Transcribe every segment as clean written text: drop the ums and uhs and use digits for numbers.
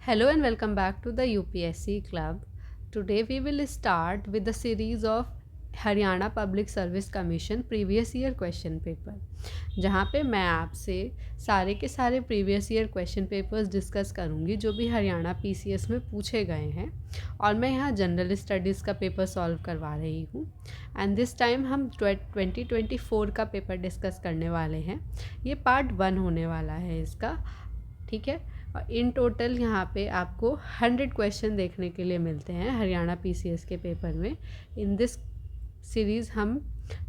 Hello and welcome back to the UPSC Club. Today we will start with the series of Haryana public service commission previous year question paper, जहाँ पे मैं आपसे सारे के सारे previous year question papers discuss करूँगी जो भी हरियाणा पीसीएस में पूछे गए हैं, और मैं यहाँ जनरल स्टडीज़ का पेपर सॉल्व करवा रही हूँ। एंड दिस टाइम हम 2024 का पेपर डिस्कस करने वाले हैं। ये पार्ट 1 होने वाला है इसका, ठीक है। और इन टोटल यहाँ पे आपको 100 क्वेश्चन देखने के लिए मिलते हैं हरियाणा पीसीएस के पेपर में। इन दिस सीरीज़ हम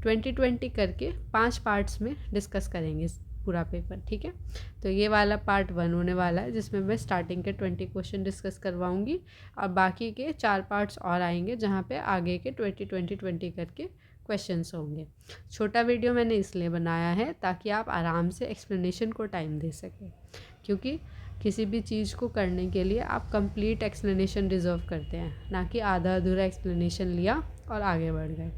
2020 करके 5 पार्ट्स में डिस्कस करेंगे पूरा पेपर, ठीक है। तो ये वाला पार्ट 1 होने वाला है जिसमें मैं स्टार्टिंग के 20 क्वेश्चन डिस्कस करवाऊँगी, और बाकी के 4 पार्ट्स और आएंगे जहाँ पे आगे के 20 करके क्वेश्चंस होंगे। छोटा वीडियो मैंने इसलिए बनाया है ताकि आप आराम से एक्सप्लेनेशन को टाइम दे सकें, क्योंकि किसी भी चीज़ को करने के लिए आप कंप्लीट एक्सप्लेनेशन डिज़र्व करते हैं, ना कि आधा अधूरा एक्सप्लेनेशन लिया और आगे बढ़ गए,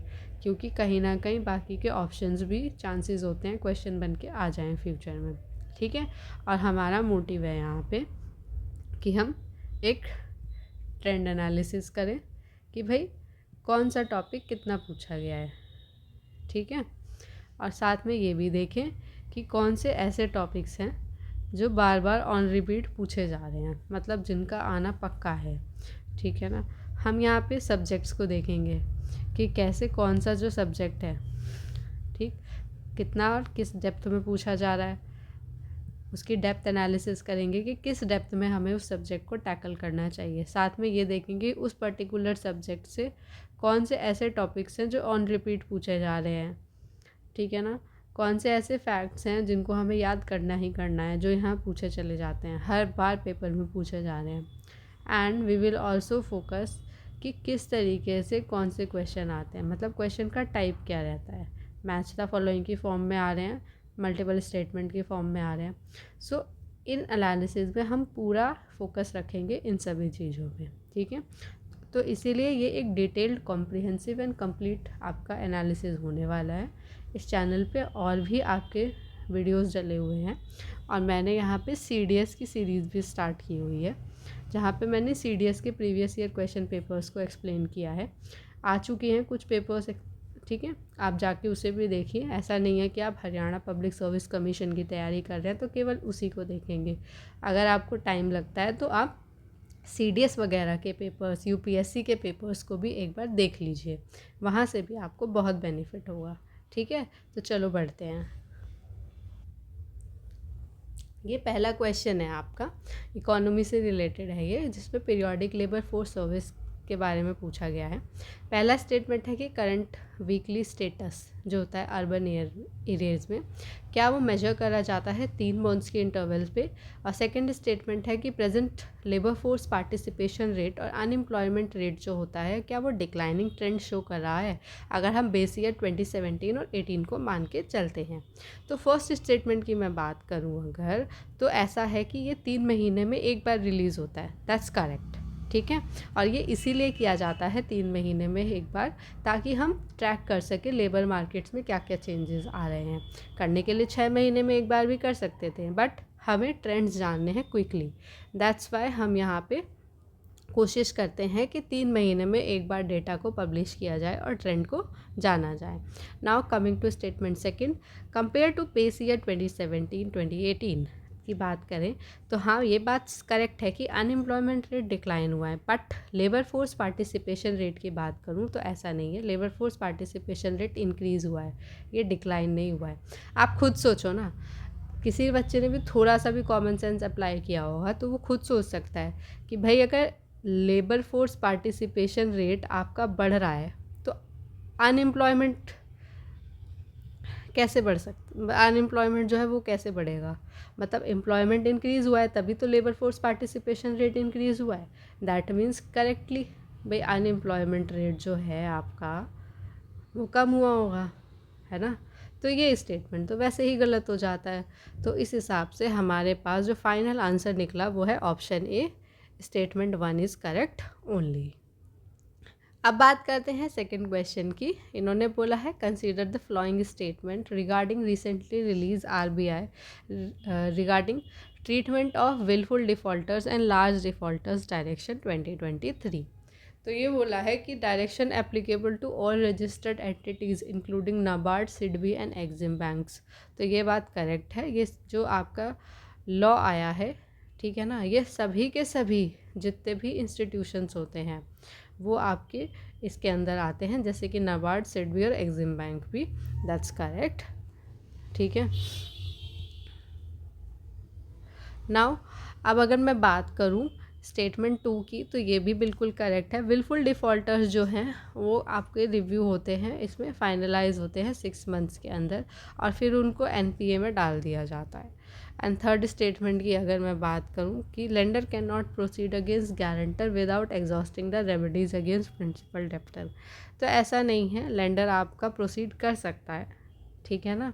क्योंकि कहीं ना कहीं बाकी के ऑप्शंस भी चांसेस होते हैं क्वेश्चन बन के आ जाएं फ्यूचर में, ठीक है। और हमारा मोटिव है यहाँ पे कि हम एक ट्रेंड एनालिसिस करें कि भाई कौन सा टॉपिक कितना पूछा गया है, ठीक है। और साथ में ये भी देखें कि कौन से ऐसे टॉपिक्स हैं जो बार बार ऑन रिपीट पूछे जा रहे हैं, मतलब जिनका आना पक्का है, ठीक है ना। हम यहाँ पे सब्जेक्ट्स को देखेंगे कि कैसे कौन सा जो सब्जेक्ट है, ठीक, कितना और किस डेप्थ में पूछा जा रहा है, उसकी डेप्थ एनालिसिस करेंगे कि किस डेप्थ में हमें उस सब्जेक्ट को टैकल करना चाहिए। साथ में ये देखेंगे उस पर्टिकुलर सब्जेक्ट से कौन से ऐसे टॉपिक्स हैं जो ऑन रिपीट पूछे जा रहे हैं, ठीक है ना। कौन से ऐसे फैक्ट्स हैं जिनको हमें याद करना ही करना है, जो यहाँ पूछे चले जाते हैं, हर बार पेपर में पूछे जा रहे हैं। And we will also focus कि किस तरीके से कौन से क्वेश्चन आते हैं, मतलब क्वेश्चन का टाइप क्या रहता है, मैच द फॉलोइंग की फॉर्म में आ रहे हैं, मल्टीपल स्टेटमेंट की फॉर्म में आ रहे हैं। सो इन एनालिसिस में हम पूरा फोकस रखेंगे इन सभी चीज़ों पे, ठीक है। तो इसीलिए ये एक डिटेल्ड कॉम्प्रिहेंसिव एंड कंप्लीट आपका एनालिसिस होने वाला है। इस चैनल पे और भी आपके वीडियोस डले हुए हैं, और मैंने यहाँ पे सीडीएस की सीरीज़ भी स्टार्ट की हुई है, जहाँ पे मैंने सीडीएस के प्रीवियस ईयर क्वेश्चन पेपर्स को एक्सप्लेन किया है। आ चुके हैं कुछ पेपर्स, ठीक है, आप जाके उसे भी देखिए। ऐसा नहीं है कि आप हरियाणा पब्लिक सर्विस कमीशन की तैयारी कर रहे हैं तो केवल उसी को देखेंगे। अगर आपको टाइम लगता है तो आप सीडीएस वगैरह के पेपर्स, यूपीएससी के पेपर्स को भी एक बार देख लीजिए, वहाँ से भी आपको बहुत बेनिफिट होगा, ठीक है। तो चलो बढ़ते हैं। ये पहला क्वेश्चन है आपका, इकोनॉमी से रिलेटेड है ये, जिसमें पीरियोडिक लेबर फोर्स सर्विस के बारे में पूछा गया है। पहला स्टेटमेंट है कि करंट वीकली स्टेटस जो होता है अर्बन एरियाज में, क्या वो मेजर करा जाता है 3 मंथ्स के इंटरवल पे। और सेकंड स्टेटमेंट है कि present labour force participation rate और अनएम्प्लॉयमेंट रेट जो होता है, क्या वो डिक्लाइनिंग ट्रेंड शो कर रहा है, अगर हम बेस ईयर 2017 और 18 को मान के चलते हैं। तो फर्स्ट स्टेटमेंट की मैं बात करूँ अगर, तो ऐसा है कि ये 3 महीने में एक बार रिलीज़ होता है, दैट्स करेक्ट, ठीक है। और ये इसीलिए किया जाता है 3 महीने में एक बार, ताकि हम ट्रैक कर सके लेबर मार्केट्स में क्या क्या चेंजेस आ रहे हैं। करने के लिए 6 महीने में एक बार भी कर सकते थे, बट हमें ट्रेंड्स जानने हैं क्विकली, दैट्स वाई हम यहाँ पे कोशिश करते हैं कि 3 महीने में एक बार डेटा को पब्लिश किया जाए और ट्रेंड को जाना जाए। Now coming to statement second, compare to pace year 2017-2018 की बात करें तो हाँ, ये बात करेक्ट है कि अनएम्प्लॉयमेंट रेट डिक्लाइन हुआ है, but labour force participation rate की बात करूँ तो ऐसा नहीं है। Labour force participation rate increase हुआ है, ये डिक्लाइन नहीं हुआ है। आप खुद सोचो ना, किसी बच्चे ने भी थोड़ा सा भी कॉमन सेंस अप्लाई किया होगा तो वो खुद सोच सकता है कि भाई अगर लेबर फोर्स पार्टिसिपेशन रेट आपका बढ़ रहा है तो अनएम्प्लॉयमेंट कैसे बढ़ सकता, अनएम्प्लॉयमेंट जो है वो कैसे बढ़ेगा। मतलब एम्प्लॉयमेंट इंक्रीज़ हुआ है तभी तो labour force participation rate increase हुआ है, दैट मीन्स करेक्टली भाई अनएम्प्लॉयमेंट रेट जो है आपका वो कम हुआ होगा, है ना। तो ये स्टेटमेंट तो वैसे ही गलत हो जाता है। तो इस हिसाब से हमारे पास जो फाइनल आंसर निकला वो है option A, statement 1 is correct only. अब बात करते हैं सेकंड क्वेश्चन की। इन्होंने बोला है consider the following statement regarding recently release RBI regarding treatment of wilful defaulters and large defaulters direction 2023। तो ये बोला है कि direction applicable to all registered entities including NABARD, SIDBI and EXIM banks. तो ये बात करेक्ट है। ये जो आपका लॉ आया है, ठीक है ना, ये सभी के सभी जितने भी इंस्टीट्यूशंस होते हैं वो आपके इसके अंदर आते हैं, जैसे कि नाबार्ड, सिडबी और एग्जिम बैंक भी। दैट्स करेक्ट, ठीक है। नाउ अब अगर मैं बात करूं स्टेटमेंट 2 की, तो ये भी बिल्कुल करेक्ट है। विलफुल डिफ़ॉल्टर्स जो हैं वो आपके रिव्यू होते हैं, इसमें फाइनलाइज होते हैं 6 मंथ्स के अंदर, और फिर उनको एनपीए में डाल दिया जाता है। एंड थर्ड स्टेटमेंट की अगर मैं बात करूं कि lender can not proceed against guarantor without exhausting the remedies against principal debtor. तो ऐसा नहीं है, लेंडर आपका प्रोसीड कर सकता है, ठीक है ना,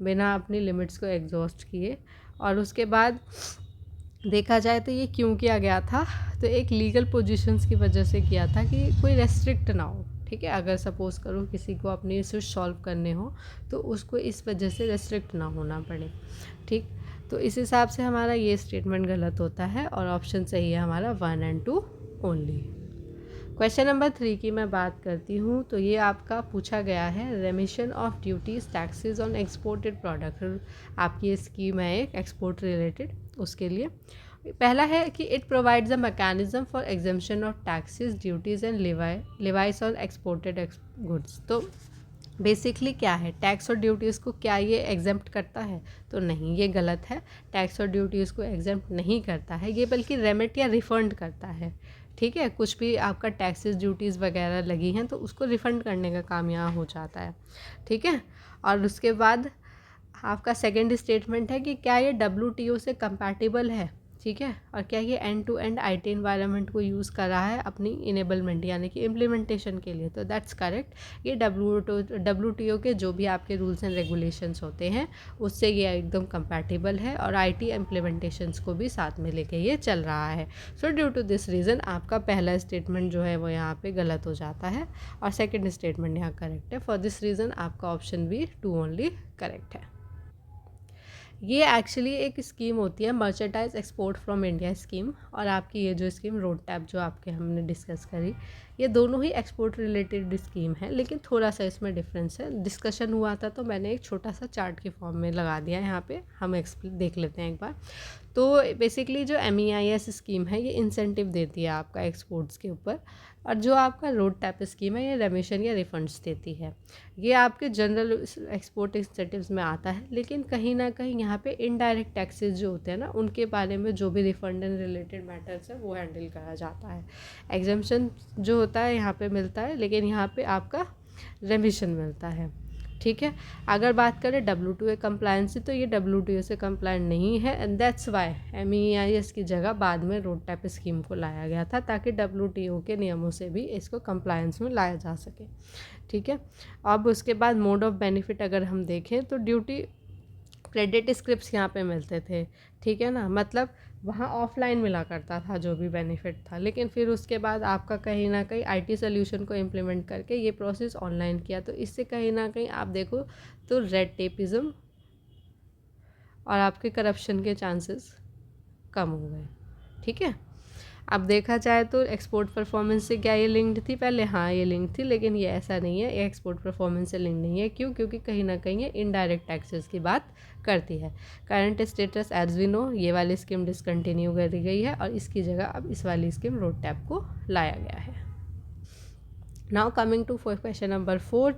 बिना अपनी लिमिट्स को एग्जॉस्ट किए। और उसके बाद देखा जाए तो ये क्यों किया गया था, तो एक लीगल पोजीशंस की वजह से किया था कि कोई रेस्ट्रिक्ट ना हो, ठीक है। अगर सपोज़ करो किसी को अपने इश्यूज सॉल्व करने हो तो उसको इस वजह से रेस्ट्रिक्ट ना होना पड़े, ठीक। तो इस हिसाब से हमारा ये स्टेटमेंट गलत होता है और ऑप्शन सही है हमारा 1 और 2 ओनली। क्वेश्चन नंबर 3 की मैं बात करती हूँ, तो ये आपका पूछा गया है रेमिशन of duties taxes on exported product. आपकी ये स्कीम है एक एक्सपोर्ट रिलेटेड, उसके लिए पहला है कि it provides a mechanism for exemption of taxes, duties and Levi's on exported goods. तो बेसिकली क्या है, टैक्स और ड्यूटीज़ को क्या ये एग्जेम्प्ट करता है? तो नहीं, ये गलत है। टैक्स और ड्यूटीज़ को एग्जेम्प्ट नहीं करता है ये, बल्कि रेमिट या रिफंड करता है, ठीक है। कुछ भी आपका टैक्सेस, ड्यूटीज़ वगैरह लगी हैं तो उसको रिफ़ंड करने का काम यहाँ हो जाता है, ठीक है। और उसके बाद आपका सेकंड स्टेटमेंट है कि क्या ये WTO से कंपैटिबल है, ठीक है, और क्या ये end to end IT environment को यूज़ कर रहा है अपनी इनेबलमेंट यानी कि इम्प्लीमेंटेशन के लिए। तो दैट्स करेक्ट। ये WTO के जो भी आपके रूल्स एंड रेगुलेशंस होते हैं उससे ये एकदम कंपैटिबल है, और IT इम्प्लीमेंटेशंस को भी साथ में लेके ये चल रहा है। So due to this reason आपका पहला स्टेटमेंट जो है वो यहाँ पे गलत हो जाता है, और सेकेंड स्टेटमेंट यहाँ करेक्ट है। फॉर दिस रीज़न आपका ऑप्शन भी 2 ओनली करेक्ट है। ये एक्चुअली एक स्कीम होती है merchandise export from India scheme, और आपकी ये जो स्कीम रोड टैप जो आपके हमने डिस्कस करी, ये दोनों ही एक्सपोर्ट रिलेटेड स्कीम है, लेकिन थोड़ा सा इसमें डिफरेंस है। डिस्कशन हुआ था तो मैंने एक छोटा सा चार्ट के फॉर्म में लगा दिया है, यहाँ पे हम देख लेते हैं एक बार। तो बेसिकली जो MEIS स्कीम है ये इंसेंटिव देती है आपका एक्सपोर्ट्स के ऊपर, और जो आपका रोड टैप स्कीम है ये रेमिशन या रिफंड्स देती है। ये आपके जनरल एक्सपोर्ट इंसेंटिव्स में आता है, लेकिन कहीं ना कहीं यहाँ पे इनडायरेक्ट टैक्सेस जो होते हैं ना, उनके बारे में जो भी रिफंड एंड रिलेटेड मैटर्स है वो हैंडल करा जाता है। एग्जाम्पशन जो होता है यहाँ पे मिलता है, लेकिन यहाँ पे आपका रेमिशन मिलता है, ठीक है। अगर बात करें WTO कंप्लायंस, तो ये WTO से कंप्लायंट नहीं है, एंड दैट्स वाई MEIS की जगह बाद में रोड टैप स्कीम को लाया गया था, ताकि WTO के नियमों से भी इसको कंप्लायंस में लाया जा सके, ठीक है। अब उसके बाद मोड ऑफ बेनिफिट अगर हम देखें तो ड्यूटी क्रेडिट स्क्रिप्ट्स यहाँ पे मिलते थे, ठीक है ना, मतलब वहाँ ऑफलाइन मिला करता था जो भी बेनिफिट था, लेकिन फिर उसके बाद आपका कहीं ना कहीं IT सोल्यूशन को इम्प्लीमेंट करके ये प्रोसेस ऑनलाइन किया, तो इससे कहीं ना कहीं आप देखो तो रेड टेपिज्म और आपके करप्शन के चांसेस कम हो गए, ठीक है। अब देखा जाए तो एक्सपोर्ट परफॉर्मेंस से क्या ये लिंक्ड थी पहले? हाँ, ये लिंक थी, लेकिन ये ऐसा नहीं है, ये एक्सपोर्ट परफॉर्मेंस से लिंक नहीं है। क्यों? क्योंकि कहीं ना कहीं ये इनडायरेक्ट टैक्सेस की बात करती है। Current status as we know, ये वाली स्कीम डिसकंटिन्यू कर दी गई है, और इसकी जगह अब इस वाली स्कीम रोड टैप को लाया गया है। Now coming to question number 4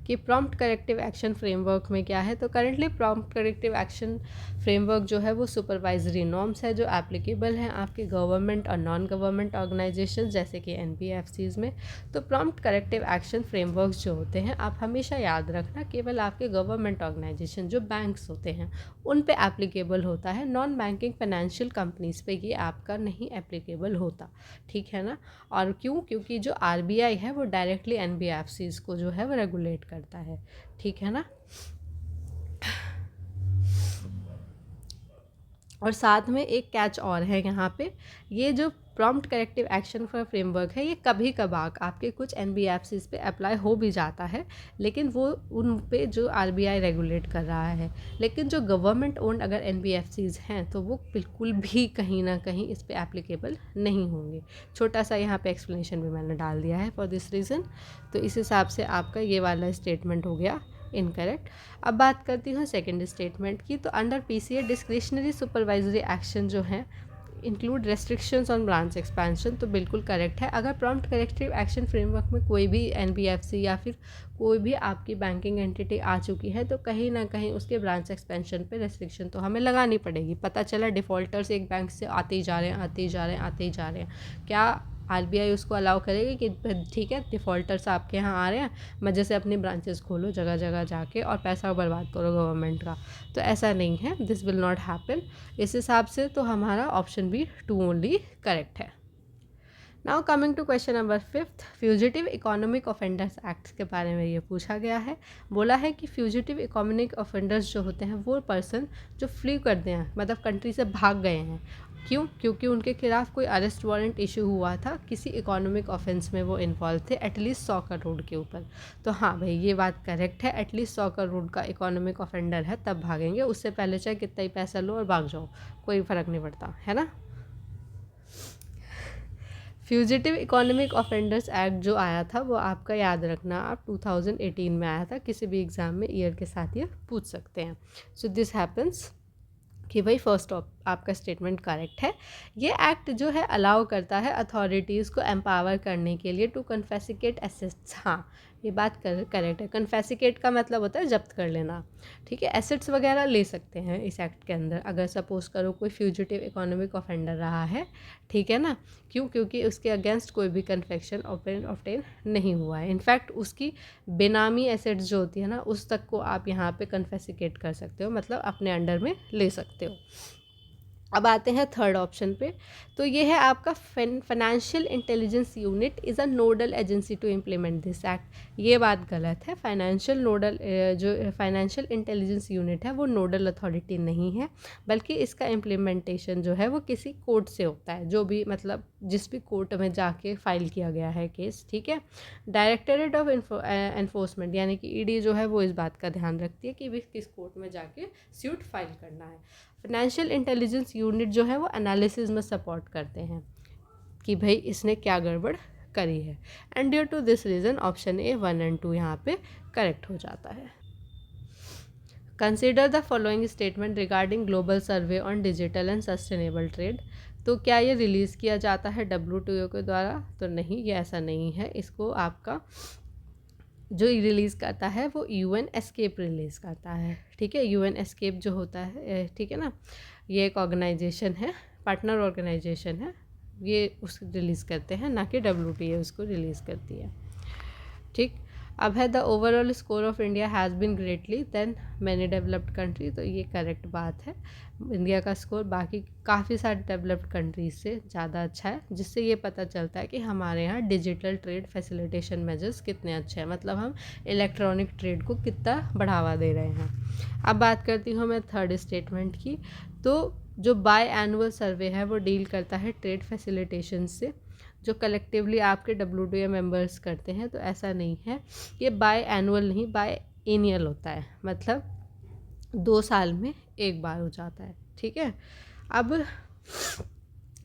कि प्रॉम्प्ट करेक्टिव एक्शन फ्रेमवर्क में क्या है। तो currently prompt corrective action framework जो है वो सुपरवाइजरी नॉर्म्स है जो एप्लीकेबल हैं आपके गवर्नमेंट और नॉन गवर्नमेंट ऑर्गेनाइजेशन जैसे कि NBFCs में। तो प्रॉम्प्ट करेक्टिव एक्शन फ्रेमवर्क्स जो होते हैं, आप हमेशा याद रखना, केवल आपके गवर्नमेंट ऑर्गेनाइजेशन जो बैंक्स होते हैं उन पे एप्लीकेबल होता है, नॉन बैंकिंग फाइनेंशियल कंपनीज पे ये आपका नहीं एप्लीकेबल होता, ठीक है ना। और क्यों? क्योंकि जो RBI है वो डायरेक्टली NBFCs को जो है वो रेगुलेट करता है, ठीक है ना। और साथ में एक कैच और है यहाँ पे, ये जो prompt corrective action for framework है ये कभी कभार आपके कुछ एनबीएफसीज पे अप्लाई हो भी जाता है, लेकिन वो उन पे जो आरबीआई रेगुलेट कर रहा है। लेकिन जो गवर्नमेंट ओन्ड अगर एनबीएफसीज हैं तो वो बिल्कुल भी कहीं ना कहीं इस पे एप्लीकेबल नहीं होंगे। छोटा सा यहाँ पे एक्सप्लेनेशन भी मैंने डाल दिया है फॉर दिस रीज़न। तो इस हिसाब से आपका ये वाला स्टेटमेंट हो गया इनकरेक्ट। अब बात करती हूँ सेकंड स्टेटमेंट की। तो under PCA discretionary supervisory action जो है include restrictions on branch expansion, तो बिल्कुल करेक्ट है। अगर प्रॉम्प्ट करेक्टिव एक्शन फ्रेमवर्क में कोई भी एनबीएफसी या फिर कोई भी आपकी बैंकिंग एंटिटी आ चुकी है तो कहीं ना कहीं उसके ब्रांच एक्सपेंशन पे रेस्ट्रिक्शन तो हमें लगानी पड़ेगी। पता चला डिफ़ॉल्टर्स एक बैंक से आते ही जा रहे हैं, आते ही जा रहे हैं, आते ही जा रहे हैं, क्या आरबीआई उसको अलाउ करेगी कि ठीक है डिफ़ॉल्टर्स आपके यहाँ आ रहे हैं, मज़े से अपनी ब्रांचेस खोलो जगह जगह जाके और पैसा बर्बाद करो गवर्नमेंट का? तो ऐसा नहीं है, दिस विल नॉट हैपन। इस हिसाब से तो हमारा ऑप्शन बी 2 ओनली करेक्ट है। Now coming to question number 5, fugitive economic offenders act के बारे में ये पूछा गया है। बोला है कि फ्यूजिटिव इकोनॉमिक ऑफेंडर्स जो होते हैं वो पर्सन जो फ्ली करते हैं, मतलब कंट्री से भाग गए हैं। क्यों? क्योंकि उनके खिलाफ कोई अरेस्ट वारंट इशू हुआ था, किसी इकोनॉमिक ऑफेंस में वो इन्वॉल्व थे एटलीस्ट 100 करोड़ के ऊपर। तो हाँ भाई ये बात करेक्ट है, एटलीस्ट 100 करोड़ का इकोनॉमिक ऑफेंडर है तब भागेंगे, उससे पहले चाहे कितना ही पैसा लो और भाग जाओ कोई फ़र्क नहीं पड़ता, है ना। फ्यूजिटिव इकोनॉमिक ऑफेंडर्स एक्ट जो आया था वो आपका याद रखना आप 2018 में आया था, किसी भी एग्ज़ाम में ईयर के साथ ये पूछ सकते हैं। सो दिस हैपन्स कि भाई फर्स्ट आपका स्टेटमेंट करेक्ट है। ये एक्ट जो है अलाउ करता है अथॉरिटीज़ को एम्पावर करने के लिए टू कन्फेसिकेट एसेट्स। हाँ ये बात करेक्ट है। कन्फेसिकेट का मतलब होता है जब्त कर लेना, ठीक है। एसेट्स वगैरह ले सकते हैं इस एक्ट के अंदर अगर सपोज़ करो कोई फ्यूजिटिव इकोनॉमिक ऑफेंडर रहा है, ठीक है ना। क्यों? क्योंकि उसके अगेंस्ट कोई भी कन्फेक्शन ऑब्टेन नहीं हुआ है। इनफैक्ट उसकी बेनामी एसेट्स जो होती है ना उस तक को आप यहाँ पे कन्फेसिकेट कर सकते हो, मतलब अपने अंडर में ले सकते हो। अब आते हैं थर्ड ऑप्शन पे। तो ये है आपका financial intelligence unit is a nodal agency to implement this act. ये बात गलत है। फाइनेंशियल नोडल जो फाइनेंशियल इंटेलिजेंस यूनिट है वो नोडल अथॉरिटी नहीं है, बल्कि इसका इम्प्लीमेंटेशन जो है वो किसी कोर्ट से होता है, जो भी मतलब जिस भी कोर्ट में जाके फाइल किया गया है केस, ठीक है। डायरेक्टरेट ऑफ एनफोर्समेंट यानी कि ईडी जो है वो इस बात का ध्यान रखती है कि भी किस कोर्ट में जाके सूट फाइल करना है। फाइनेंशियल इंटेलिजेंस यूनिट जो है वो एनालिसिस में सपोर्ट करते हैं कि भाई इसने क्या गड़बड़ करी है। And due to this reason option A 1 and 2 यहाँ पे करेक्ट हो जाता है। Consider the following statement regarding global survey on digital and sustainable trade. तो क्या ये रिलीज़ किया जाता है WTO के द्वारा? तो नहीं, ये ऐसा नहीं है। इसको आपका जो रिलीज़ करता है वो UN एस्केप रिलीज़ करता है, ठीक है। UN एस्केप जो होता है, ठीक है ना, ये एक ऑर्गेनाइजेशन है, पार्टनर ऑर्गेनाइजेशन है, ये उस रिलीज़ करते हैं, ना कि WTO उसको रिलीज़ करती है, ठीक। अब है the overall score of India has been greatly than many developed country. तो ये करेक्ट बात है, इंडिया का स्कोर बाकी काफ़ी सारे डेवलप्ड कंट्रीज से ज़्यादा अच्छा है, जिससे ये पता चलता है कि हमारे यहाँ डिजिटल ट्रेड फैसिलिटेशन मेजर्स कितने अच्छे हैं, मतलब हम इलेक्ट्रॉनिक ट्रेड को कितना बढ़ावा दे रहे हैं। अब बात करती हूँ मैं थर्ड स्टेटमेंट की। तो जो बाय एनुअल सर्वे है वो डील करता है ट्रेड फैसिलिटेशन से, जो कलेक्टिवली आपके WTO मेंबर्स करते हैं। तो ऐसा नहीं है, ये बाय एनुअल नहीं बाय एनियल होता है, मतलब 2 साल में एक बार हो जाता है, ठीक है। अब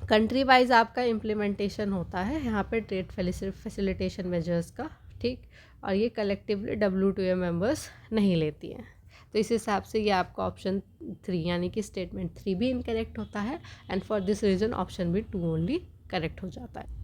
कंट्री वाइज आपका इम्प्लीमेंटेशन होता है यहाँ पे ट्रेड फैसिलिटेशन मेजर्स का, ठीक। और ये कलेक्टिवली WTO मेंबर्स नहीं लेती हैं। तो इस हिसाब से ये आपका ऑप्शन 3 यानी कि स्टेटमेंट 3 भी इनकरेक्ट होता है, and for this reason option भी 2 ओनली करेक्ट हो जाता है।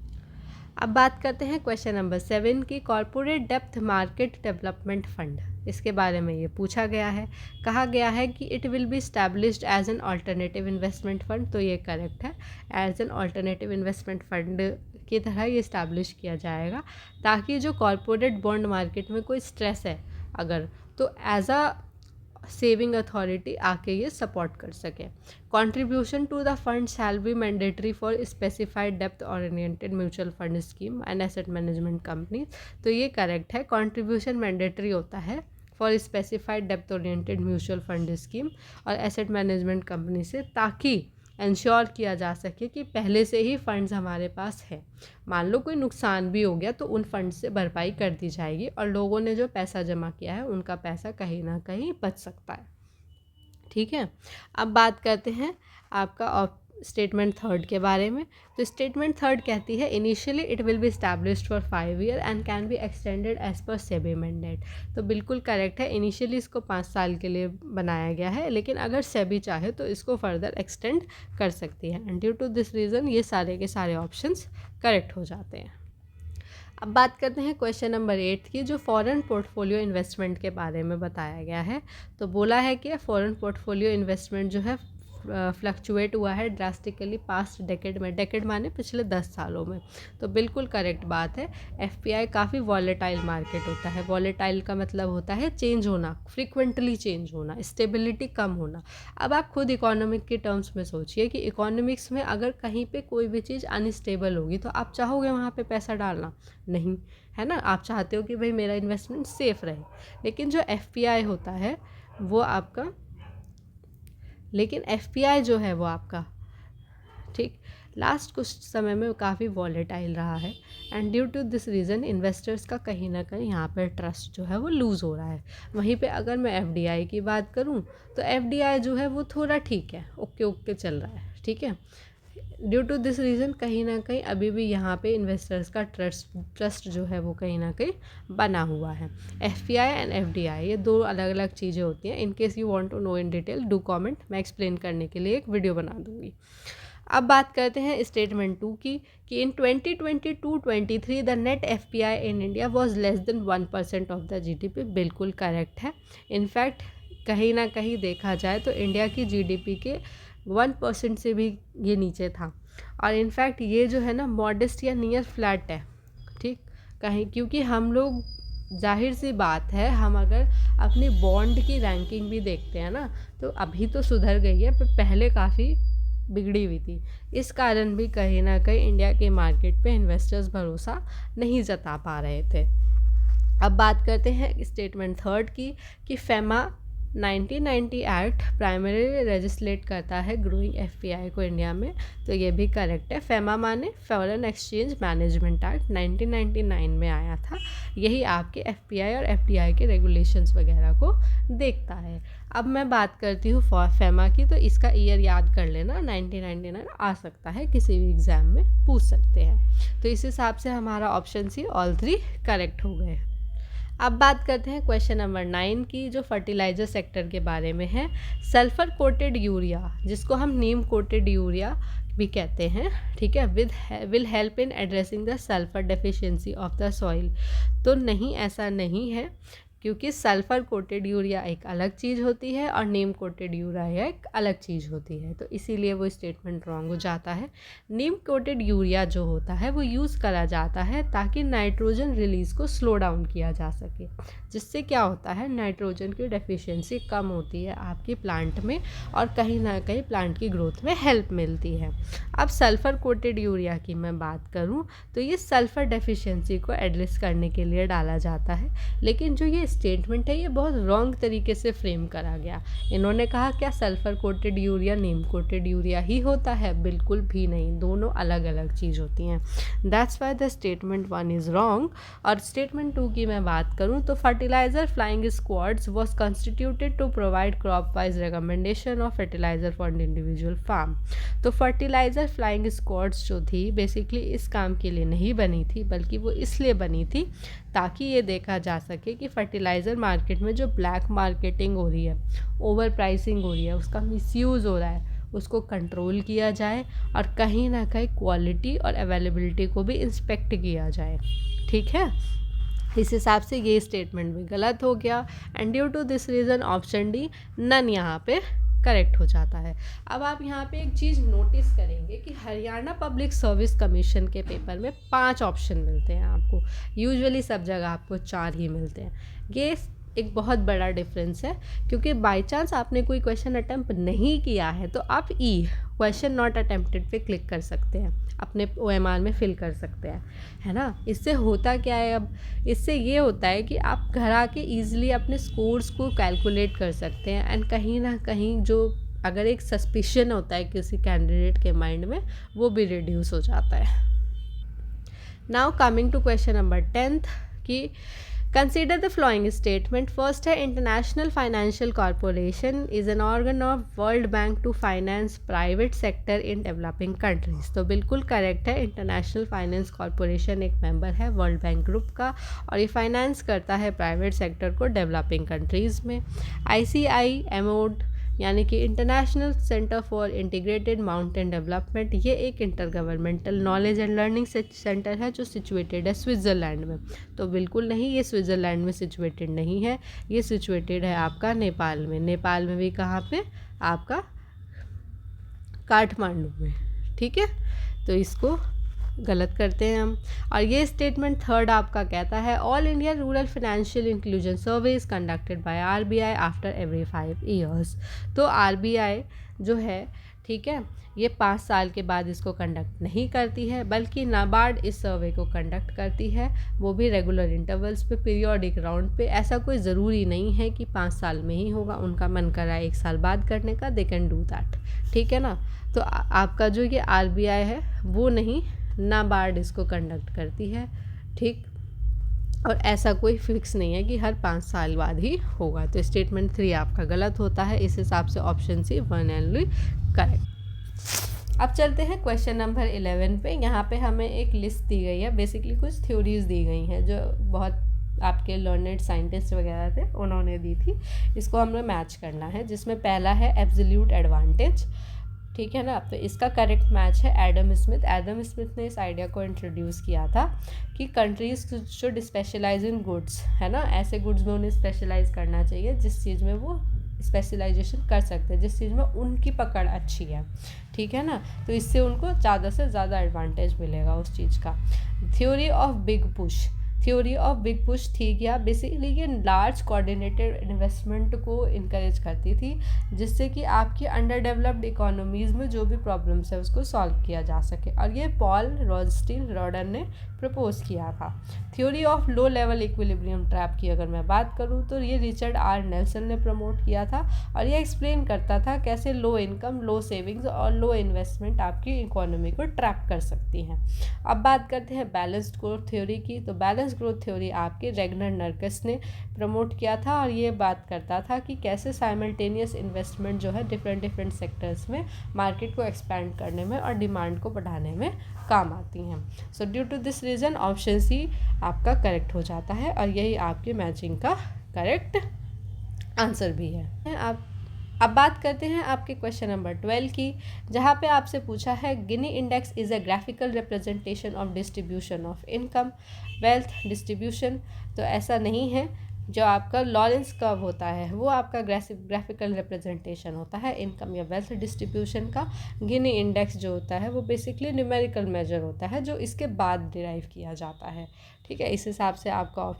अब बात करते हैं क्वेश्चन नंबर 7 की। Corporate depth market development fund, इसके बारे में ये पूछा गया है। कहा गया है कि it will be established as an alternative investment fund. तो ये करेक्ट है, as an alternative investment fund की तरह ये इस्टेब्लिश किया जाएगा, ताकि जो कॉर्पोरेट बॉन्ड मार्केट में कोई स्ट्रेस है अगर, तो एज अ सेविंग अथॉरिटी आके ये सपोर्ट कर सके। Contribution to the fund shall be mandatory for specified डेप्थ oriented mutual fund scheme and asset management company. तो ये करेक्ट है, कंट्रीब्यूशन मैंडेटरी होता है फॉर स्पेसिफाइड डेप्थ ओरिएंटेड म्यूचुअल फंड स्कीम और एसेट मैनेजमेंट कंपनी से, ताकि इंश्योर किया जा सके कि पहले से ही फंड्स हमारे पास है। मान लो कोई नुकसान भी हो गया तो उन फंड से भरपाई कर दी जाएगी और लोगों ने जो पैसा जमा किया है उनका पैसा कहीं ना कहीं बच सकता है। ठीक है, अब बात करते हैं आपका स्टेटमेंट थर्ड के बारे में। तो स्टेटमेंट थर्ड कहती है initially it will be established for 5 year and can be extended as per SEBI mandate. तो बिल्कुल करेक्ट है, इनिशियली इसको 5 साल के लिए बनाया गया है, लेकिन अगर सेबी चाहे तो इसको फर्दर एक्सटेंड कर सकती है। And due to this reason ये सारे के सारे ऑप्शंस करेक्ट हो जाते हैं। अब बात करते हैं क्वेश्चन नंबर 8 की, जो फॉरेन पोर्टफोलियो इन्वेस्टमेंट के बारे में बताया गया है। तो बोला है कि फॉरेन पोर्टफोलियो इन्वेस्टमेंट जो है फ्लक्चुएट हुआ है ड्रास्टिकली पास्ट डेकेड में, डेकेड माने पिछले 10 सालों में। तो बिल्कुल करेक्ट बात है। एफपीआई काफ़ी वॉलेटाइल मार्केट होता है। वॉलेटाइल का मतलब होता है चेंज होना, फ्रिक्वेंटली चेंज होना, स्टेबिलिटी कम होना। अब आप खुद इकोनॉमिक के टर्म्स में सोचिए कि इकोनॉमिक्स में अगर कहीं पे कोई भी चीज़ अनस्टेबल होगी तो आप चाहोगे वहाँ पे पैसा डालना? नहीं, है ना। आप चाहते हो कि भाई मेरा इन्वेस्टमेंट सेफ़ रहे। लेकिन जो एफपीआई होता है वो आपका एफपीआई जो है वो आपका ठीक लास्ट कुछ समय में काफ़ी वॉलेटाइल रहा है। And due to this reason investors का कहीं ना कहीं यहाँ पर ट्रस्ट जो है वो लूज़ हो रहा है। वहीं पे अगर मैं एफडीआई की बात करूँ तो एफडीआई जो है वो थोड़ा ठीक है, ओके ओके चल रहा है। ठीक है, ड्यू टू दिस रीज़न कहीं ना कहीं अभी भी यहाँ पे इन्वेस्टर्स का ट्रस्ट जो है वो कहीं ना कहीं बना हुआ है। एफपीआई एंड एफडीआई ये दो अलग अलग चीज़ें होती हैं। In case you want to know in detail do comment, मैं एक्सप्लेन करने के लिए एक वीडियो बना दूँगी। अब बात करते हैं स्टेटमेंट 2 की, कि इन 2022-23 the net FPI in India was less than 1% of the GDP. बिल्कुल करेक्ट है। इनफैक्ट कहीं ना कहीं देखा जाए तो इंडिया की जीडीपी के 1% से भी ये नीचे था। और इनफैक्ट ये जो है ना मॉडेस्ट या नियर फ्लैट है। ठीक, कहीं क्योंकि हम लोग, जाहिर सी बात है, हम अगर अपनी बॉन्ड की रैंकिंग भी देखते हैं ना तो अभी तो सुधर गई है, पर पहले काफ़ी बिगड़ी हुई थी। इस कारण भी कहीं ना कहीं इंडिया के मार्केट पे इन्वेस्टर्स भरोसा नहीं जता पा रहे थे। अब बात करते हैं स्टेटमेंट थर्ड की, कि फेमा 1990 एक्ट प्राइमरी लेजिस्लेट करता है ग्रोइंग एफपीआई को इंडिया में। तो ये भी करेक्ट है। फेमा माने फॉरेन एक्सचेंज मैनेजमेंट एक्ट 1999 में आया था। यही आपके एफपीआई और एफडीआई के रेगुलेशंस वगैरह को देखता है। अब मैं बात करती हूँ फेमा की, तो इसका ईयर याद कर लेना, 1999 आ सकता है, किसी भी एग्ज़ाम में पूछ सकते हैं। तो इस हिसाब से हमारा ऑप्शन सी ऑल 3 करेक्ट हो गए। अब बात करते हैं क्वेश्चन नंबर 9 की, जो फर्टिलाइज़र सेक्टर के बारे में है। सल्फ़र कोटेड यूरिया, जिसको हम नीम कोटेड यूरिया भी कहते हैं, ठीक है, will help in addressing the sulphur deficiency of the soil. तो नहीं, ऐसा नहीं है, क्योंकि सल्फ़र कोटेड यूरिया एक अलग चीज़ होती है और नीम कोटेड यूरिया एक अलग चीज़ होती है। तो इसीलिए वो स्टेटमेंट रॉन्ग हो जाता है। नीम कोटेड यूरिया जो होता है वो यूज़ करा जाता है ताकि नाइट्रोजन रिलीज़ को स्लो डाउन किया जा सके, जिससे क्या होता है, नाइट्रोजन की डेफिशिएंसी कम होती है आपकी प्लांट में और कहीं ना कहीं प्लांट की ग्रोथ में हेल्प मिलती है। अब सल्फ़र कोटेड यूरिया की मैं बात करूँ तो ये सल्फ़र डेफिशिएंसी को एड्रेस करने के लिए डाला जाता है। लेकिन जो ये स्टेटमेंट है ये बहुत रॉन्ग तरीके से फ्रेम करा गया। इन्होंने कहा क्या सल्फ़र कोटेड यूरिया नीम कोटेड यूरिया ही होता है? बिल्कुल भी नहीं, दोनों अलग अलग चीज़ होती हैं। That's why the statement 1 is wrong. और स्टेटमेंट 2 की मैं बात करूँ तो fertiliser flying squads was constituted to provide crop wise recommendation of fertiliser for individual farm. तो फर्टिलाइज़र फ्लाइंग स्क्वाड्स जो थी बेसिकली इस काम के लिए नहीं बनी थी, बल्कि वो इसलिए बनी थी ताकि ये देखा जा सके कि फर्टिलाइज़र मार्केट में जो ब्लैक मार्केटिंग हो रही है, ओवर प्राइसिंग हो रही है, उसका मिसयूज़ हो रहा है, उसको कंट्रोल किया जाए और कहीं ना कहीं क्वालिटी और अवेलेबिलिटी को भी इंस्पेक्ट किया जाए। ठीक है, इस हिसाब से ये स्टेटमेंट भी गलत हो गया। And due to this reason option D none यहाँ पे करेक्ट हो जाता है। अब आप यहाँ पे एक चीज़ नोटिस करेंगे कि हरियाणा पब्लिक सर्विस कमीशन के पेपर में 5 ऑप्शन मिलते हैं आपको। यूजुअली सब जगह आपको 4 ही मिलते हैं। ये एक बहुत बड़ा डिफरेंस है, क्योंकि बाय चांस आपने कोई क्वेश्चन अटेम्प्ट नहीं किया है तो आप ई क्वेश्चन नॉट अटेम्प्टेड पे क्लिक कर सकते हैं, अपने OMR में फिल कर सकते हैं, है ना। इससे होता क्या है, अब इससे ये होता है कि आप घर आके ईजिली अपने स्कोर्स को कैलकुलेट कर सकते हैं, एंड कहीं ना कहीं जो अगर एक सस्पिशन होता है किसी कैंडिडेट के माइंड में, वो भी रिड्यूस हो जाता है। Now coming to question number 10th कि consider the following statement. First है, International Financial Corporation is an organ of World Bank to finance private sector in developing countries. तो बिल्कुल करेक्ट है, इंटरनेशनल फाइनेंस कॉरपोरेशन एक member है World Bank group का, और ये फाइनेंस करता है प्राइवेट सेक्टर को डेवलपिंग कंट्रीज़ में। ICIMOD यानी कि International Centre for Integrated Mountain Development, ये एक inter governmental knowledge and learning centre है जो सिचुएटेड है स्विट्ज़रलैंड में। तो बिल्कुल नहीं, ये स्विट्ज़रलैंड में सिचुएटेड नहीं है, ये सिचुएटेड है आपका नेपाल में। नेपाल में भी कहाँ पे, आपका काठमांडू में, ठीक है। तो इसको गलत करते हैं हम। और ये स्टेटमेंट 3rd आपका कहता है, all India rural financial inclusion survey is conducted by RBI after every 5 years। तो RBI जो है, ठीक है, ये 5 साल के बाद इसको कंडक्ट नहीं करती है, बल्कि नाबार्ड इस सर्वे को कंडक्ट करती है, वो भी रेगुलर इंटरवल्स पे, पीरियोडिक राउंड पे। ऐसा कोई ज़रूरी नहीं है कि 5 साल में ही होगा, उनका मन करा 1 साल बाद करने का, दे कैन डू दैट, ठीक है ना। तो आपका जो ये RBI है वो नहीं, नाबार्ड इसको कंडक्ट करती है, ठीक। और ऐसा कोई फिक्स नहीं है कि हर 5 साल बाद ही होगा। तो स्टेटमेंट 3 आपका गलत होता है, इस हिसाब से ऑप्शन सी 1 एंड करेक्ट। अब चलते हैं क्वेश्चन नंबर 11 पे। यहाँ पे हमें एक लिस्ट दी गई है, बेसिकली कुछ थ्योरीज दी गई हैं जो बहुत आपके लर्नेड साइंटिस्ट वगैरह थे उन्होंने दी थी। इसको हमें मैच करना है, जिसमें पहला है एब्सोल्यूट एडवांटेज, ठीक है ना। तो इसका करेक्ट मैच है एडम स्मिथ। एडम स्मिथ ने इस आइडिया को इंट्रोड्यूस किया था कि countries should specialise in goods, है ना, ऐसे गुड्स में उन्हें स्पेशलाइज करना चाहिए जिस चीज़ में वो स्पेशलाइजेशन कर सकते हैं, जिस चीज़ में उनकी पकड़ अच्छी है, ठीक है ना। तो इससे उनको ज़्यादा से ज़्यादा एडवांटेज मिलेगा उस चीज़ का। Theory of big push, theory of big push थी क्या, बेसिकली ये लार्ज कोऑर्डिनेटेड इन्वेस्टमेंट को इनकरेज करती थी, जिससे कि आपकी अंडर डेवलप्ड इकोनॉमीज़ में जो भी प्रॉब्लम्स है उसको सॉल्व किया जा सके, और ये पॉल रोस्टीन ने प्रपोज किया था। Theory of low level equilibrium trap की अगर मैं बात करूँ तो ये रिचर्ड आर नेल्सन ने प्रमोट किया था, और ये एक्सप्लेन करता था कैसे लो इनकम, लो सेविंग्स और लो इन्वेस्टमेंट आपकी इकोनॉमी को ट्रैप कर सकती हैं। अब बात करते हैं बैलेंस्ड ग्रोथ थ्योरी की। तो बैलेंस ग्रोथ थ्योरी आपके रेगनर नर्कस ने प्रमोट किया था, और ये बात करता था कि कैसे साइमल्टेनियस इन्वेस्टमेंट जो है डिफरेंट सेक्टर्स में मार्केट को एक्सपैंड करने में और डिमांड को बढ़ाने में काम आती हैं। So due to this reason option C आपका करेक्ट हो जाता है, और यही आपके मैचिंग का करेक्ट आंसर भी है। अब बात करते हैं आपके क्वेश्चन नंबर 12 की, जहाँ पे आपसे पूछा है Gini index is a graphical representation of distribution of income wealth distribution. तो ऐसा नहीं है, जो आपका लॉरेंस कर्व होता है वो आपका ग्राफिकल रिप्रेजेंटेशन होता है इनकम या वेल्थ डिस्ट्रीब्यूशन का। गिनी इंडेक्स जो होता है वो बेसिकली न्यूमेरिकल मेजर होता है जो इसके बाद डिराइव किया जाता है, ठीक है। इस हिसाब से आपका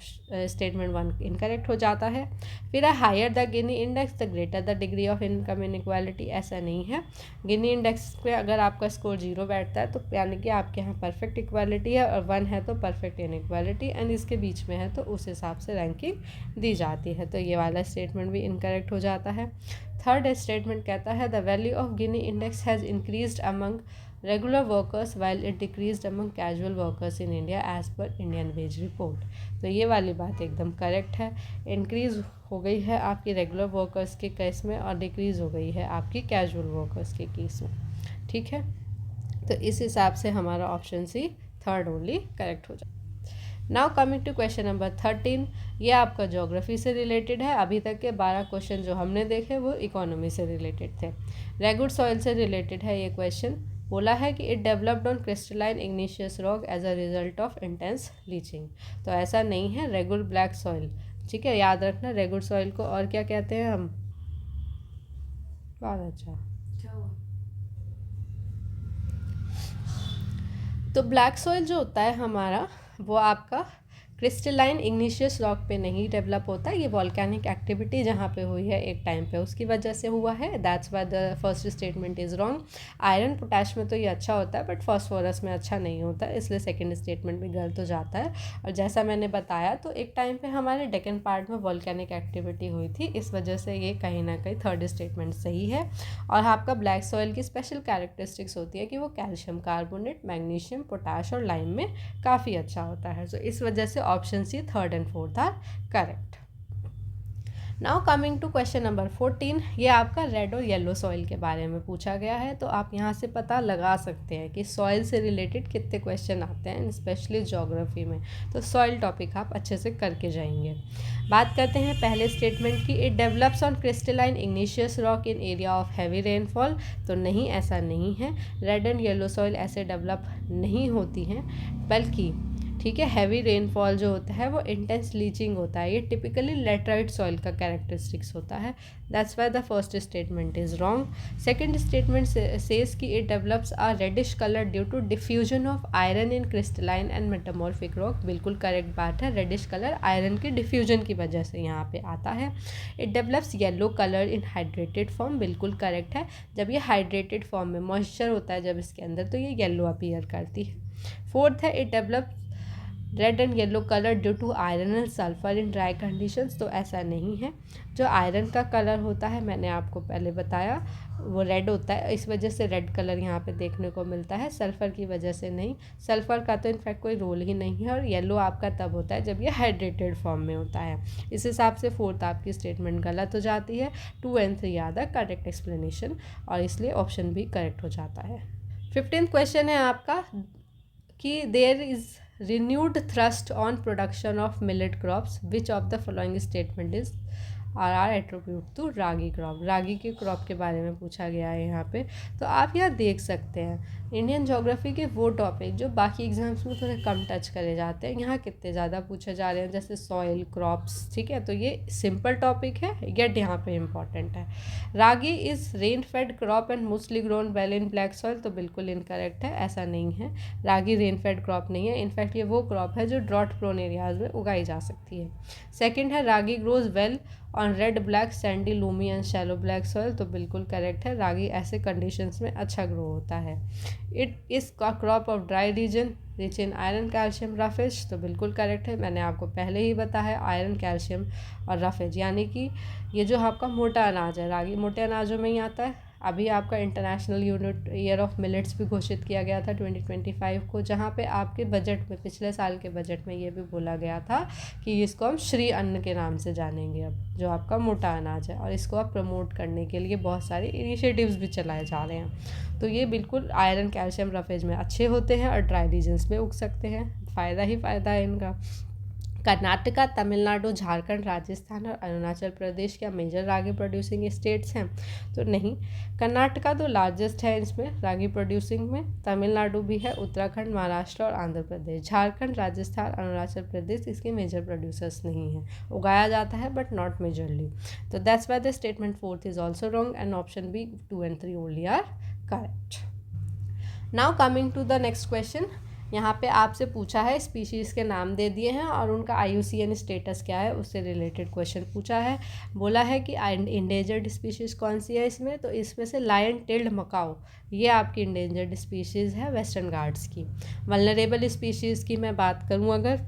स्टेटमेंट 1 इनकरेक्ट हो जाता है। फिर है higher the Gini index the greater the degree of income inequality. ऐसा नहीं है, गिनी इंडेक्स पे अगर आपका स्कोर 0 बैठता है तो यानी कि आपके यहाँ परफेक्ट इक्वालिटी है, और 1 है तो परफेक्ट इनइक्वालिटी, एंड इसके बीच में है तो उस हिसाब से रैंकिंग दी जाती है। तो ये वाला स्टेटमेंट भी इनकरेक्ट हो जाता है। थर्ड स्टेटमेंट कहता है the value of Gini index has increased among regular workers while it decreased among casual workers in India as per Indian wage report. तो ये वाली बात एकदम करेक्ट है, इंक्रीज़ हो गई है आपकी रेगुलर वर्कर्स के केस में और डिक्रीज़ हो गई है आपकी कैजुअल वर्कर्स के केस में, ठीक है। तो इस हिसाब से हमारा option C third only correct हो जाए। Now coming to question number 13, ये आपका ज्योग्राफी से रिलेटेड है। अभी तक के 12 क्वेश्चन जो हमने देखे वो इकोनॉमी से रिलेटेड थे। रेगुड सॉइल से रिलेटेड है ये क्वेश्चन। बोला है कि it developed on crystalline igneous rock as a result of intense leaching. तो ऐसा नहीं है, रेगुड ब्लैक सॉइल, ठीक है, याद रखना। रेगुड सॉइल को और क्या कहते हैं हम, बहुत अच्छा। तो ब्लैक सॉइल जो होता है हमारा वो आपका क्रिस्टलाइन इग्निशियस रॉक पे नहीं डेवलप होता, ये वॉल्केनिक एक्टिविटी जहाँ पे हुई है एक टाइम पे उसकी वजह से हुआ है। That's why the first statement is wrong. Iron potash में तो ये अच्छा होता है बट फॉस्फोरस में अच्छा नहीं होता, इसलिए सेकंड स्टेटमेंट भी गलत हो जाता है। और जैसा मैंने बताया तो एक टाइम पे हमारे डेक्कन पार्ट में वॉल्केनिक एक्टिविटी हुई थी, इस वजह से ये कहीं ना कहीं थर्ड स्टेटमेंट सही है। और आपका ब्लैक सॉइल की स्पेशल कैरेक्टरिस्टिक्स होती है कि वो कैल्शियम कार्बोनेट, मैग्नीशियम, पोटैश और लाइम में काफ़ी अच्छा होता है। तो इस वजह से option C third and fourth are correct. Now coming to question number 14, ये आपका रेड और येलो सॉइल के बारे में पूछा गया है। तो आप यहाँ से पता लगा सकते हैं कि सॉइल से रिलेटेड कितने क्वेश्चन आते हैं, स्पेशली ज्योग्राफी में। तो सॉइल टॉपिक आप अच्छे से करके जाएंगे। बात करते हैं पहले स्टेटमेंट की, it develops on crystalline igneous rock in area of heavy rainfall. तो नहीं, ऐसा नहीं है। रेड एंड येलो सॉइल ऐसे डेवलप नहीं होती हैं, बल्कि ठीक है, हैवी रेनफॉल जो होता है वो इंटेंस लीचिंग होता है, ये टिपिकली लेटराइट सॉइल का कैरेक्टरिस्टिक्स होता है। That's why the first statement is wrong. Second statement says कि it develops are reddish colour due to diffusion of iron in crystalline and metamorphic rock. बिल्कुल correct बात है, रेडिश कलर आयरन के diffusion की वजह से यहाँ पे आता है। It develops yellow colour in hydrated form. बिल्कुल करेक्ट है, जब ये हाइड्रेटेड फॉर्म में मॉइस्चर होता है जब इसके अंदर, तो ये येलो अपीयर करती है। फोर्थ है, it develop red and yellow colour due to iron and sulphur in dry conditions. तो ऐसा नहीं है। जो आयरन का कलर होता है, मैंने आपको पहले बताया, वो रेड होता है, इस वजह से रेड कलर यहाँ पे देखने को मिलता है, सल्फ़र की वजह से नहीं। सल्फ़र का तो इनफैक्ट कोई रोल ही नहीं है। और येलो आपका तब होता है जब ये हाइड्रेटेड फॉर्म में होता है। इस हिसाब से फोर्थ आपकी स्टेटमेंट गलत हो जाती है। 2 and 3 are the correct explanation, और इसलिए ऑप्शन भी करेक्ट हो जाता है। 15th क्वेश्चन है आपका कि there is renewed thrust on production of millet crops, which of the following statement is are attribute to ragi crop. Ragi के क्रॉप के बारे में पूछा गया है यहाँ पे। तो आप यहाँ देख सकते हैं इंडियन ज्योग्राफी के वो टॉपिक जो बाकी एग्जाम्स में थोड़े कम टच करे जाते हैं, यहाँ कितने ज़्यादा पूछे जा रहे हैं, जैसे सॉइल, क्रॉप्स। ठीक है, तो ये सिंपल टॉपिक है, येट यहाँ पे इम्पॉर्टेंट है। Ragi is rain fed crop and mostly grown well in black soil. तो बिल्कुल इनकरेक्ट है, ऐसा नहीं है। रागी रेन फेड क्रॉप नहीं है, इनफैक्ट ये वो क्रॉप है जो ड्रॉट प्रोन एरियाज में उगाई जा सकती है। सेकेंड है, ragi grows well on red, black, sandy, loamy and shallow black soil. तो बिल्कुल करेक्ट है, रागी ऐसे कंडीशंस में अच्छा ग्रो होता है। It is crop of dry region rich in iron, calcium, roughage. तो बिल्कुल करेक्ट है, मैंने आपको पहले ही बताया, आयरन, कैल्शियम और रफेज, यानी कि ये जो आपका मोटा अनाज है, रागी मोटे अनाजों में ही आता है। अभी आपका international unit year of millets भी घोषित किया गया था 2025 को, जहाँ पे आपके बजट में, पिछले साल के बजट में ये भी बोला गया था कि इसको हम श्री अन्न के नाम से जानेंगे अब, जो आपका मोटा अनाज है, और इसको आप प्रमोट करने के लिए बहुत सारे इनिशिएटिव्स भी चलाए जा रहे हैं। तो ये बिल्कुल आयरन, कैल्शियम, रफेज में अच्छे होते हैं और ड्राई रीजन्स में उग सकते हैं, फ़ायदा ही फ़ायदा है इनका। कर्नाटका, तमिलनाडु, झारखंड, राजस्थान और अरुणाचल प्रदेश क्या मेजर रागी प्रोड्यूसिंग स्टेट्स हैं? तो नहीं, कर्नाटका तो लार्जेस्ट है इसमें रागी प्रोड्यूसिंग में, तमिलनाडु भी है, उत्तराखंड, महाराष्ट्र और आंध्र प्रदेश। झारखंड, राजस्थान, अरुणाचल प्रदेश इसके मेजर प्रोड्यूसर्स नहीं हैं, उगाया जाता है बट नॉट मेजरली। तो that's why the statement fourth is also wrong and option B 2 and 3 only are correct. Now coming to the next question, यहाँ पे आपसे पूछा है, स्पीशीज़ के नाम दे दिए हैं और उनका IUCN स्टेटस क्या है उससे रिलेटेड क्वेश्चन पूछा है। बोला है कि इंडेंजर्ड स्पीशीज़ कौन सी है इसमें, तो इसमें से लायन टेल्ड मकाओ ये आपकी इंडेंजर्ड स्पीशीज़ है वेस्टर्न घाट्स की। वल्नरेबल स्पीशीज़ की मैं बात करूँ अगर,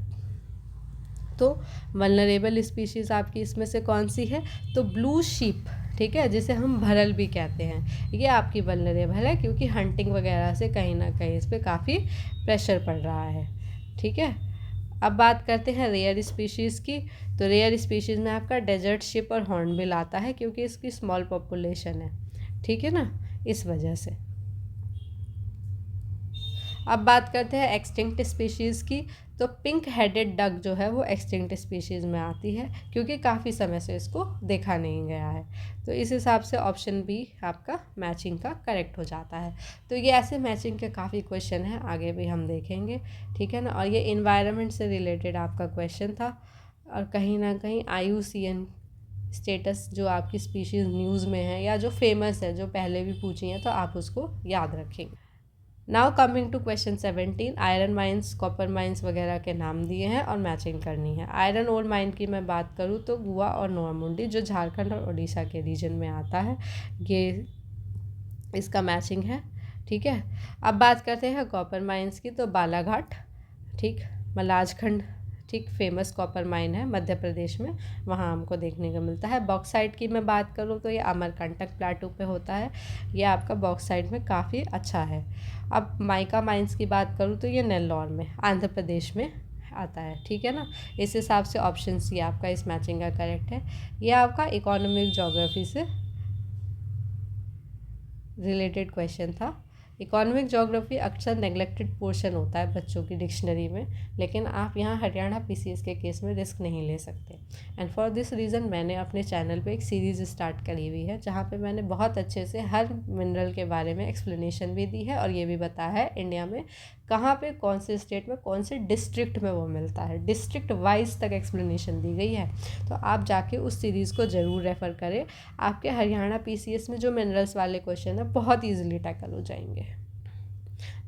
तो वल्नरेबल स्पीशीज़ आपकी इसमें से कौन सी है, तो ब्लू शीप, ठीक है, जिसे हम भरल भी कहते हैं, ये आपकी वल्नरेबल है क्योंकि हंटिंग वगैरह से कहीं ना कहीं इस पर काफ़ी प्रेशर पड़ रहा है। ठीक है, अब बात करते हैं रेयर स्पीशीज़ की। तो रेयर स्पीशीज़ में आपका डेजर्ट शिप और हॉर्नबिल आता है क्योंकि इसकी स्मॉल पॉपुलेशन है, ठीक है ना, इस वजह से। अब बात करते हैं एक्सटिंक्ट स्पीशीज़ की। तो पिंक हेडेड डक जो है वो एक्सटिंक्ट स्पीशीज़ में आती है क्योंकि काफ़ी समय से इसको देखा नहीं गया है। तो इस हिसाब से ऑप्शन बी आपका मैचिंग का करेक्ट हो जाता है। तो ये ऐसे मैचिंग के काफ़ी क्वेश्चन हैं, आगे भी हम देखेंगे, ठीक है ना। और ये इन्वायरमेंट से रिलेटेड आपका क्वेश्चन था, और कहीं ना कहीं IUCN स्टेटस जो आपकी स्पीशीज़ न्यूज़ में है या जो फेमस है, जो पहले भी पूछी हैं, तो आप उसको याद रखेंगे। Now coming to question 17, iron mines, copper mines वगैरह के नाम दिए हैं और मैचिंग करनी है। आयरन ओर माइन की मैं बात करूँ तो गुआ और नोआमुंडी जो झारखंड और उड़ीसा के रीजन में आता है, ये इसका मैचिंग है। ठीक है, अब बात करते हैं कॉपर माइंस की, तो बालाघाट, ठीक, मलाजखंड, ठीक, फेमस कॉपर माइन है मध्य प्रदेश में, वहाँ हमको देखने को मिलता है। बॉक्साइट की मैं बात करूँ तो ये अमरकंटक प्लाटू पे होता है, ये आपका बॉक्साइट में काफ़ी अच्छा है। अब माइका माइंस की बात करूँ तो ये नेल्लौर में, आंध्र प्रदेश में आता है। ठीक है ना, इस हिसाब से ऑप्शन सी आपका इस मैचिंग का करेक्ट है। ये आपका इकोनॉमिक ज्योग्राफी से रिलेटेड क्वेश्चन था। इकोनॉमिक ज्योग्राफी अक्सर नेग्लेक्टेड पोर्शन होता है बच्चों की डिक्शनरी में, लेकिन आप यहाँ हरियाणा पीसीएस के केस में रिस्क नहीं ले सकते। एंड फॉर दिस रीज़न मैंने अपने चैनल पे एक सीरीज़ स्टार्ट करी हुई है जहाँ पे मैंने बहुत अच्छे से हर मिनरल के बारे में एक्सप्लेनेशन भी दी है और ये भी बताया है इंडिया में कहाँ पे, कौन से स्टेट में, कौन से डिस्ट्रिक्ट में वो मिलता है, डिस्ट्रिक्ट वाइज तक एक्सप्लेनेशन दी गई है। तो आप जाके उस सीरीज़ को ज़रूर रेफ़र करें, आपके हरियाणा पीसीएस में जो मिनरल्स वाले क्वेश्चन है बहुत ईजिली टैकल हो जाएंगे।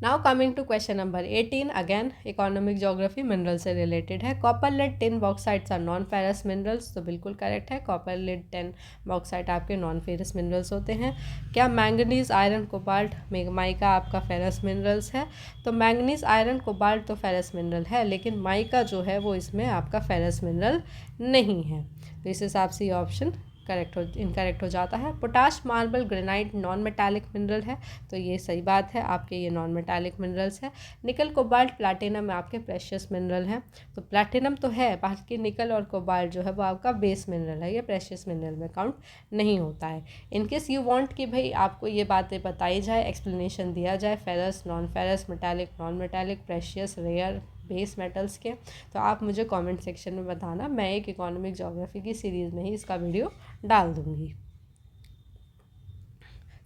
Now coming to question number 18, again economic geography mineral से रिलेटेड है। Copper lead tin bauxites are non ferrous minerals, तो बिल्कुल करेक्ट है, कॉपर लेड टिन बॉक्साइट आपके नॉन फेरस मिनरल्स होते हैं। क्या मैंगनीज आयरन कोबाल्ट माइका आपका फेरस मिनरल्स है? तो मैंगनीज आयरन कोबाल्ट तो फेरस मिनरल है, लेकिन माइका जो है वो इसमें आपका फेरस मिनरल नहीं है, तो इस हिसाब से ये ऑप्शन इनकरेक्ट हो जाता है। Potash marble granite non metallic mineral है, तो ये सही बात है, आपके ये नॉन मेटालिक मिनरल्स है। निकल कोबाल्ट प्लैटिनम आपके प्रेशियस मिनरल हैं, तो प्लैटिनम तो है, बाकी निकल और कोबाल्ट जो है वो आपका बेस मिनरल है, ये प्रेशियस मिनरल में काउंट नहीं होता है। इनकेस यू वांट कि भाई आपको ये बातें बताई जाए, एक्सप्लेनेशन दिया जाए ferrous, non ferrous, metallic, non metallic, precious, rare, base metals के, तो आप मुझे कमेंट सेक्शन में बताना, मैं एक इकोनॉमिक ज्योग्राफी की सीरीज़ में ही इसका वीडियो डाल दूँगी।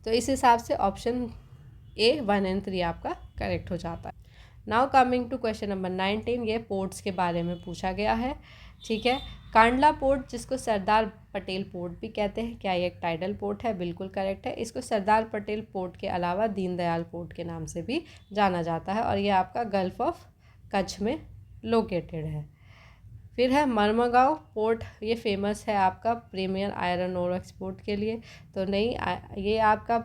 तो इस हिसाब से ऑप्शन ए 1 एंड 3 आपका करेक्ट हो जाता है। Now coming to question number 19, ये पोर्ट्स के बारे में पूछा गया है। ठीक है, कांडला पोर्ट जिसको सरदार पटेल पोर्ट भी कहते हैं, क्या ये एक टाइडल पोर्ट है? बिल्कुल करेक्ट है, इसको सरदार पटेल पोर्ट के अलावा दीनदयाल पोर्ट के नाम से भी जाना जाता है और ये आपका गल्फ ऑफ कच्छ में लोकेटेड है। फिर है मरमगांव पोर्ट, ये फेमस है आपका प्रीमियर आयरन ओर एक्सपोर्ट के लिए, तो नहीं, ये आपका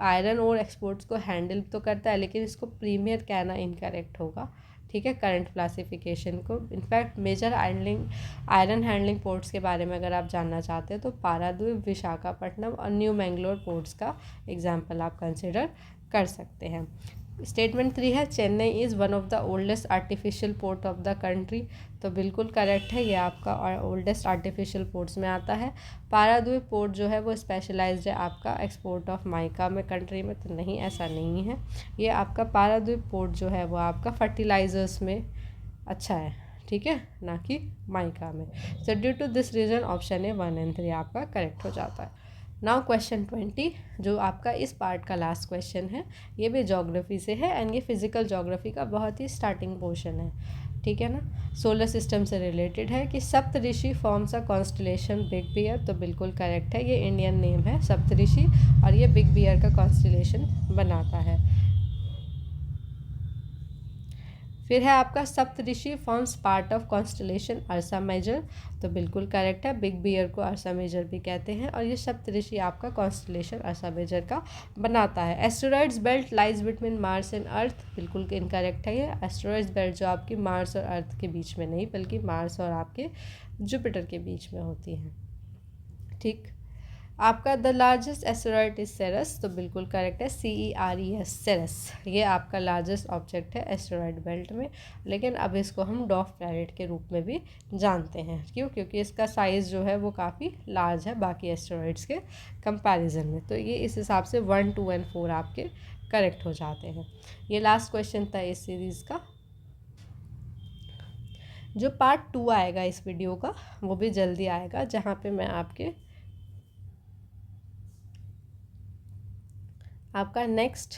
आयरन ओर एक्सपोर्ट्स को हैंडल तो करता है, लेकिन इसको प्रीमियर कहना इनकरेक्ट होगा। ठीक है, करंट क्लासिफिकेशन को। In fact major iron handling ports के बारे में अगर आप जानना चाहते हैं तो पारादीप, विशाखापट्टनम और न्यू मैंगलोर पोर्ट्स का एग्जाम्पल आप कंसिडर कर सकते हैं। स्टेटमेंट 3 है Chennai is one of the oldest artificial port of the country, तो बिल्कुल करेक्ट है, ये आपका ओल्डेस्ट आर्टिफिशियल पोर्ट्स में आता है। पारादीप पोर्ट जो है वो स्पेशलाइज्ड है आपका एक्सपोर्ट ऑफ माइका में कंट्री में, तो नहीं, ऐसा नहीं है। ये आपका पारादीप पोर्ट जो है वो आपका फर्टिलाइजर्स में अच्छा है, ठीक है, ना कि माइका में। So due to this reason option A 1 and 3 आपका करेक्ट हो जाता है। नाउ क्वेश्चन 20, जो आपका इस पार्ट का लास्ट क्वेश्चन है, ये भी ज्योग्राफी से है एंड ये फिजिकल ज्योग्राफी का बहुत ही स्टार्टिंग पोर्शन है। ठीक है ना, सोलर सिस्टम से रिलेटेड है कि Saptarishi forms a constellation Big Bear, तो बिल्कुल करेक्ट है, ये इंडियन नेम है सप्तऋषि और ये बिग बियर का कॉन्स्टलेशन बनाता है। फिर है आपका Saptarishi forms part of constellation Ursa Major, तो बिल्कुल करेक्ट है, बिग बियर को अर्सा मेजर भी कहते हैं और ये सप्तऋषि आपका कॉन्स्टलेशन अर्सा मेजर का बनाता है। Asteroids belt lies between Mars and earth, बिल्कुल इनकरेक्ट है, ये एस्टेरॉइड्स बेल्ट जो आपकी मार्स और अर्थ के बीच में नहीं बल्कि मार्स और आपके जुपिटर के बीच में होती हैं। ठीक, आपका द लार्जेस्ट एस्टेरॉइड इज सेरस, तो बिल्कुल करेक्ट है, CERES सेरस, ये आपका लार्जेस्ट ऑब्जेक्ट है एस्टेरॉइड बेल्ट में, लेकिन अब इसको हम डॉफ प्लैनेट के रूप में भी जानते हैं। क्यों? क्योंकि इसका साइज़ जो है वो काफ़ी लार्ज है बाकी एस्टेरॉइड्स के कंपैरिजन में, तो ये इस हिसाब से 1, 2 एंड 4 आपके करेक्ट हो जाते हैं। ये लास्ट क्वेश्चन था इस सीरीज़ का। जो पार्ट 2 आएगा इस वीडियो का वो भी जल्दी आएगा, जहाँ पे मैं आपका नेक्स्ट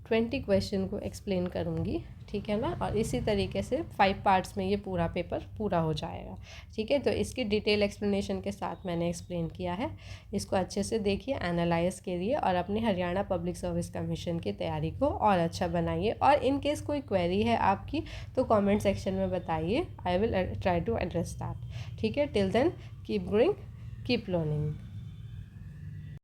20 क्वेश्चन को एक्सप्लेन करूँगी। ठीक है ना। और इसी तरीके से 5 पार्ट्स में ये पूरा पेपर पूरा हो जाएगा, ठीक है। तो इसकी डिटेल एक्सप्लेनेशन के साथ मैंने एक्सप्लेन किया है, इसको अच्छे से देखिए, एनालाइज करिए और अपने हरियाणा पब्लिक सर्विस कमीशन की तैयारी को और अच्छा बनाइए। और इन केस कोई क्वेरी है आपकी तो कमेंट सेक्शन में बताइए, I will try to address that, ठीक है। Till then keep growing, keep learning.